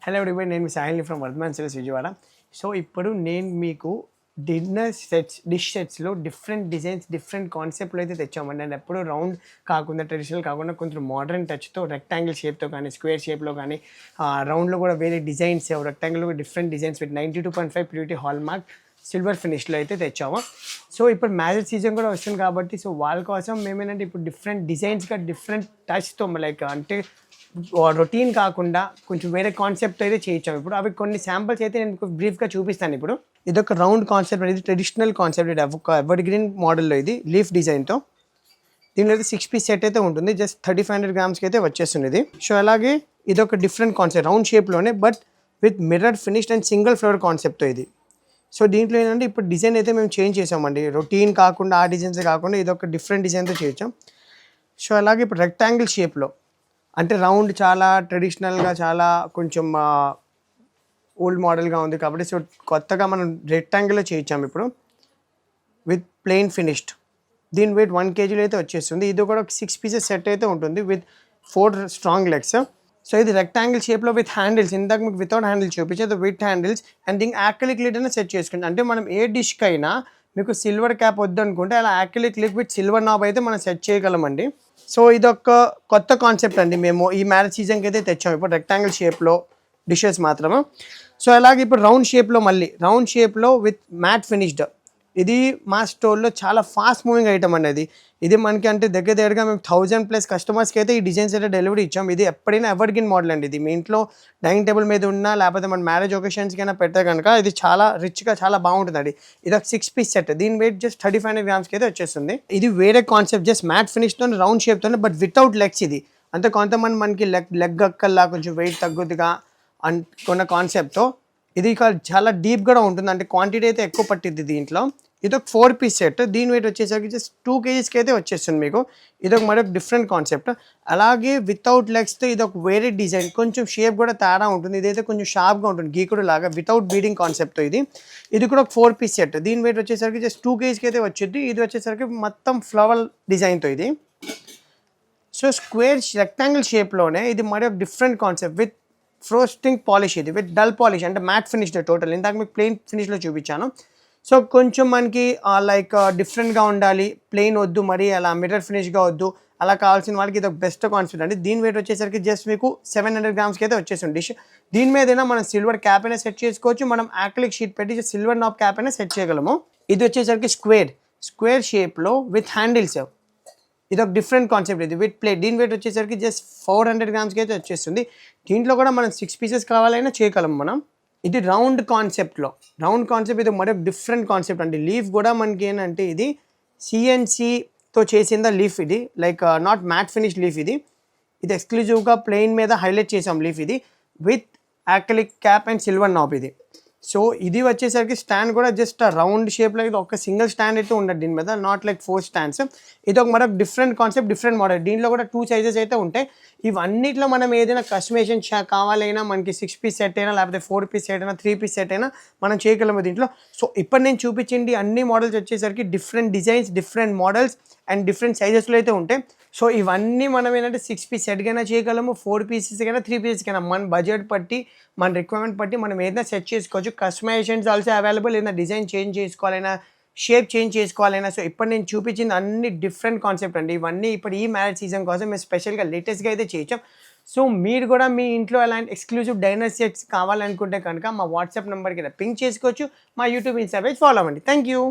Hello everybody, నేను మీ సాయిల్ని from Vardhaman sales Vijayawada. So ఇప్పుడు నేను మీకు డిష్ సెట్స్లో డిఫరెంట్ డిజైన్స్, డిఫరెంట్ కాన్సెప్ట్లో అయితే తెచ్చామండి. అండ్ ఎప్పుడు రౌండ్ కాకుండా, ట్రెడిషనల్ కాకుండా కొంచెం మోడర్న్ టచ్తో రెక్టాంగిల్ షేప్తో కానీ, స్క్వేర్ షేప్లో కానీ, రౌండ్లో కూడా వేరే డిజైన్స్, రెక్టాంగిల్లో different designs with 92.5 purity hallmark silver ఫినిష్లో అయితే తెచ్చాము. సో ఇప్పుడు మ్యారేజ్ సీజన్ కూడా వస్తుంది కాబట్టి, సో వాళ్ళ కోసం మేమేంటంటే ఇప్పుడు డిఫరెంట్ డిజైన్స్గా డిఫరెంట్ టచ్తో లైక్ అంటే రొటీన్ కాకుండా కొంచెం వేరే కాన్సెప్ట్ అయితే చేయించాం. ఇప్పుడు అవి కొన్ని శాంపిల్స్ అయితే నేను బ్రీఫ్గా చూపిస్తాను. ఇప్పుడు ఇది ఒక రౌండ్ కాన్సెప్ట్, ఇది ట్రెడిషనల్ కాన్సెప్ట్. ఇది ఒక ఎవర్ గ్రీన్ మోడల్లో, ఇది లీఫ్ డిజైన్తో. దీనిలో అయితే 6 పీస్ సెట్ అయితే ఉంటుంది. జస్ట్ 3500 గ్రామ్స్కి అయితే వచ్చేస్తుంది ఇది. సో అలాగే ఇది ఒక డిఫరెంట్ కాన్సెప్ట్, రౌండ్ షేప్లోనే but with mirror finished and single flower కాన్సెప్ట్తో ఇది. సో దీంట్లో ఏంటంటే ఇప్పుడు డిజైన్ అయితే మేము చేంజ్ చేసామండి. రొటీన్ కాకుండా, ఆ డిజైన్స్ కాకుండా ఇది ఒక డిఫరెంట్ డిజైన్తో చేయించాం. సో అలాగే ఇప్పుడు రెక్టాంగిల్ షేప్లో, అంటే రౌండ్ చాలా ట్రెడిషనల్గా, చాలా కొంచెం ఓల్డ్ మోడల్గా ఉంది కాబట్టి, సో కొత్తగా మనం రెక్టాంగిల్లో చేయించాము ఇప్పుడు విత్ ప్లెయిన్ ఫినిష్డ్. దీని వెయిట్ 1 kg అయితే వచ్చేస్తుంది. ఇది కూడా 6 పీసెస్ సెట్ అయితే ఉంటుంది విత్ 4 స్ట్రాంగ్ లెగ్స్. సో ఇది రెక్టాంగిల్ షేప్లో విత్ హ్యాండిల్స్, ఇందాక మీకు వితౌట్ హ్యాండిల్స్ చూపించేది విత్ హ్యాండిల్స్. అండ్ దీనికి యాక్రిలిక్ లిడ్ అయినా సెట్ చేసుకుంటాం. అంటే మనం ఏ డిష్కైనా మీకు సిల్వర్ క్యాప్ వద్దు అనుకుంటే అలా acrylic lid with silver knob అయితే మనం సెట్ చేయగలమండి. సో ఇదొక కొత్త కాన్సెప్ట్ అండి, మేము ఈ మ్యారేజ్ సీజన్కి అయితే తెచ్చాము. ఇప్పుడు రెక్టాంగిల్ షేప్లో డిషెస్ మాత్రమే. సో అలాగే ఇప్పుడు రౌండ్ షేప్లో, మళ్ళీ రౌండ్ షేప్లో విత్ మ్యాట్ ఫినిష్డ్. ఇది మా స్టోర్లో చాలా ఫాస్ట్ మూవింగ్ ఐటమ్ అండి. ఇది మనకి అంటే దగ్గరగా మేము 1000+ కస్టమర్స్కి అయితే ఈ డిజైన్స్ అయితే డెలివరీ ఇచ్చాం. ఇది ఎప్పుడైనా ఎవర్ గ్రీన్ మోడల్ అండి. ఇది మీ ఇంట్లో డైనింగ్ టేబుల్ మీద ఉన్నా, లేకపోతే మన మ్యారేజ్ ఒకేషన్స్కైనా పెడితే కనుక ఇది చాలా రిచ్గా, చాలా బాగుంటుందండి. ఇది ఒక 6 పీస్ సెట్. దీని వెయిట్ జస్ట్ 3500 గ్రామ్స్కి అయితే వచ్చేస్తుంది. ఇది వేరే కాన్సెప్ట్, జస్ట్ మ్యాట్ ఫినిష్తో రౌండ్ షేప్తోనే బట్ వితౌట్ లెగ్స్. ఇది అంటే కొంతమంది మనకి లెగ్ అక్కల్లా కొంచెం వెయిట్ తగ్గుద్దిగా అనుకున్న కాన్సెప్ట్తో ఇది చాలా డీప్ కూడా ఉంటుంది. అంటే క్వాంటిటీ అయితే ఎక్కువ పట్టిద్ది దీంట్లో. ఇది ఒక 4 పీస్ సెట్. దీని వెయిట్ వచ్చేసరికి జస్ట్ 2 kgస్కి అయితే వచ్చేస్తుంది మీకు. ఇది ఒక మరొక డిఫరెంట్ కాన్సెప్ట్. అలాగే వితౌట్ లెగ్స్తో ఇది ఒక వేరే డిజైన్, కొంచెం షేప్ కూడా తేడా ఉంటుంది. ఇదైతే కొంచెం షార్ప్గా ఉంటుంది, గీకుడు లాగా, వితౌట్ బీడింగ్ కాన్సెప్ట్తో ఇది కూడా ఒక 4 పీస్ సెట్. దీని వెయిట్ వచ్చేసరికి జస్ట్ 2 kgస్కి అయితే వచ్చింది. ఇది వచ్చేసరికి మొత్తం ఫ్లవర్ డిజైన్తో ఇది. సో స్క్వేర్ రెక్టాంగిల్ షేప్లోనే ఇది మరొక different concept with frosting polish. ఇది విత్ డల్ పాలిష్, అంటే మ్యాట్ ఫినిష్ టోటల్. ఇందాక మీకు ప్లెయిన్ ఫినిష్లో చూపించాను. సో కొంచెం మనకి లైక్ డిఫరెంట్గా ఉండాలి, ప్లెయిన్ వద్దు, మరి అలా మిర్రర్ ఫినిష్గా వద్దు, అలా కావాల్సిన వాళ్ళకి ఇది ఒక బెస్ట్ కాన్సెప్ట్ అండి. దీని వెయిట్ వచ్చేసరికి జస్ట్ మీకు 700 గ్రామ్స్కి అయితే వచ్చేస్తుంది డిష్. దీని మీదైనా మనం సిల్వర్ క్యాప్ అయినా సెట్ చేసుకోవచ్చు, మనం యాక్రిలిక్ షీట్ పెట్టి సిల్వర్ నాబ్ క్యాప్ అయినా సెట్ చేయగలము. ఇది వచ్చేసరికి స్క్వేర్ షేప్లో విత్ హ్యాండిల్స్. ఇది ఒక డిఫరెంట్ కాన్సెప్ట్, ఇది విత్ ప్లేట్. దీని వెయిట్ వచ్చేసరికి జస్ట్ 400 గ్రామ్స్కి అయితే వచ్చేస్తుంది. దీంట్లో కూడా మనం 6 పీసెస్ కావాలైనా చేయగలం మనం. ఇది రౌండ్ కాన్సెప్ట్లో, ఇది మరొక డిఫరెంట్ కాన్సెప్ట్ అండి. లీఫ్ కూడా మనకి ఏంటంటే ఇది CNCతో చేసిందా లీఫ్. ఇది like not matte finish leaf. ఇది ఎక్స్క్లూజివ్గా ప్లెయిన్ మీద హైలైట్ చేసాం లీఫ్. ఇది with acrylic cap and silver knob ఇది. సో ఇది వచ్చేసరికి స్టాండ్ కూడా జస్ట్ రౌండ్ షేప్లో, ఇది ఒక సింగిల్ స్టాండ్ అయితే ఉండదు దీని మీద, నాట్ లైక్ 4 స్టాండ్స్. ఇది ఒక మరొక డిఫరెంట్ కాన్సెప్ట్, డిఫరెంట్ మోడల్. దీంట్లో కూడా 2 సైజెస్ అయితే ఉంటాయి. ఇవన్నిట్లో మనం ఏదైనా కస్టమైజేషన్ కావాలైనా, మనకి 6 పీస్ సెట్ అయినా, లేకపోతే 4 పీస్ సెట్ అయినా, 3 పీస్ సెట్ అయినా మనం చేయగలము దీంట్లో. సో ఇప్పుడు నేను చూపించింది అన్ని మోడల్స్ వచ్చేసరికి different designs, different models and different సైజెస్లో అయితే ఉంటాయి. సో ఇవన్నీ మనం ఏంటంటే 6 పీస్ సెట్కైనా చేయగలము, 4 పీసెస్కైనా, 3 పీసెస్కైనా. మన బడ్జెట్ బట్టి, మన రిక్వైర్మెంట్ బట్టి మనం ఏదైనా సెట్ చేసుకోవచ్చు. Customisations also available. ఏదైనా డిజైన్ చేంజ్ చేసుకోవాలైనా, షేప్ చేంజ్ చేసుకోవాలైనా. సో ఇప్పుడు నేను చూపించింది అన్ని డిఫరెంట్ కాన్సెప్ట్ అండి. ఇవన్నీ ఇప్పుడు ఈ మ్యారేజ్ సీజన్ కోసం మేము స్పెషల్గా లేటెస్ట్గా అయితే చేయించాం. సో మీరు కూడా మీ ఇంట్లో అలాంటి ఎక్స్క్లూజివ్ డైనర్ సెట్స్ కావాలనుకుంటే కనుక మా వాట్సాప్ నెంబర్కి పింక్ చేసుకోవచ్చు. మా యూట్యూబ్ ఇన్స్టా పేజ్ ఫాలో అవ్వండి. Thank you.